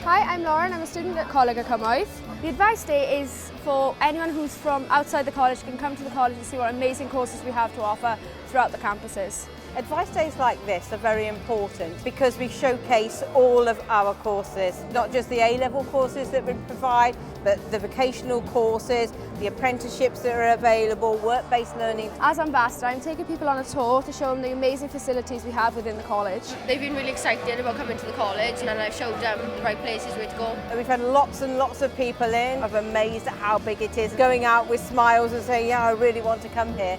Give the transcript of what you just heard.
Hi, I'm Lauren. I'm a student at Coleg y Cymoedd. The advice day is for anyone who's from outside the college can come to the college and see what amazing courses we have to offer throughout the campuses. Advice days like this are very important because we showcase all of our courses, not just the A-level courses that we provide, but the vocational courses, the apprenticeships that are available, work-based learning. As ambassador, I'm taking people on a tour to show them the amazing facilities we have within the college. They've been really excited about coming to the college, and I've showed them the right places where to go. We've had lots and lots of people in. I'm amazed at how big it is, going out with smiles and saying, yeah, I really want to come here.